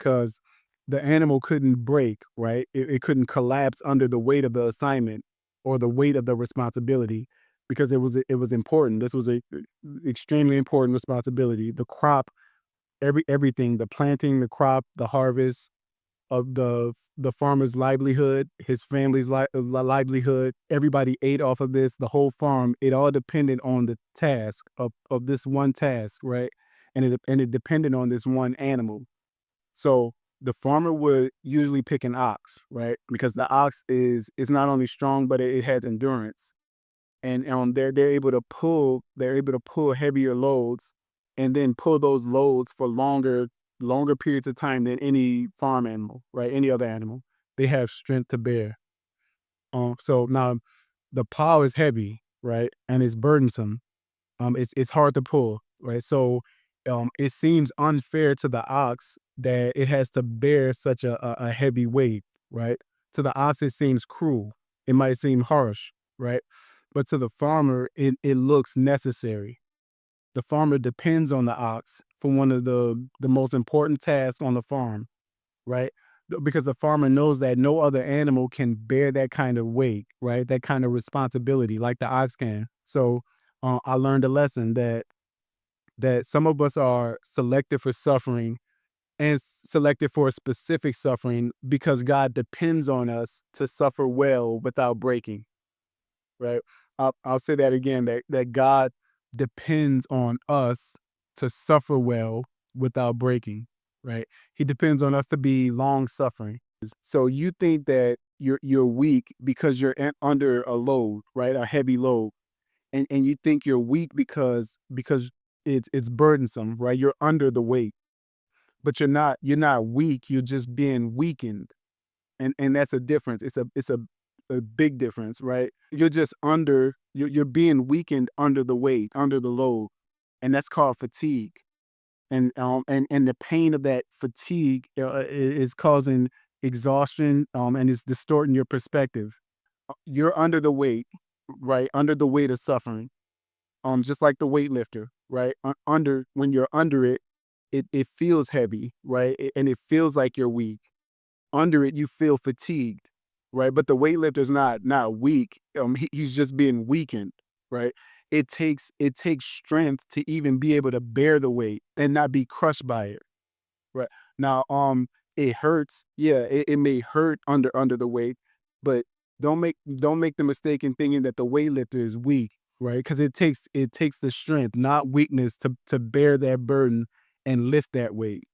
because the animal couldn't break, right? It couldn't collapse under the weight of the assignment or the weight of the responsibility because it was important. This was a extremely important responsibility. The crop, everything, the planting, the crop, the harvest of the farmer's livelihood, his family's livelihood. Everybody ate off of this. The whole farm. It all depended on the task of this one task, right? And it depended on this one animal. So the farmer would usually pick an ox, right? Because the ox is not only strong, but it has endurance, and they're able to pull heavier loads, and then pull those loads for longer periods of time than any farm animal, right? Any other animal. They have strength to bear. So now the plow is heavy, right? And it's burdensome. It's hard to pull, right? So it seems unfair to the ox that it has to bear such a heavy weight, right? To the ox, it seems cruel. It might seem harsh, right? But to the farmer, it looks necessary. The farmer depends on the ox for one of the most important tasks on the farm, right? Because the farmer knows that no other animal can bear that kind of weight, right? That kind of responsibility like the ox can. So I learned a lesson that some of us are selected for suffering and selected for a specific suffering because God depends on us to suffer well without breaking, right? I'll say that again, that God depends on us to suffer well without breaking, right? He depends on us to be long suffering. So you think that you're weak because you're under a load, right? A heavy load. And you think you're weak because it's burdensome, right? You're under the weight. But you're not weak, you're just being weakened. And that's a difference. It's a big difference, right? You're being weakened under the weight, under the load. And that's called fatigue. And the pain of that fatigue is causing exhaustion, and it's distorting your perspective. You're under the weight, right? Under the weight of suffering. Just like the weightlifter, right? Under when you're under it, it feels heavy, right? And it feels like you're weak. Under it, you feel fatigued, right? But the weightlifter's not weak. He's just being weakened, right? It takes strength to even be able to bear the weight and not be crushed by it, right? Now, it hurts. Yeah, it may hurt under the weight, but don't make the mistake in thinking that the weightlifter is weak, right? Because it takes the strength, not weakness, to bear that burden and lift that weight.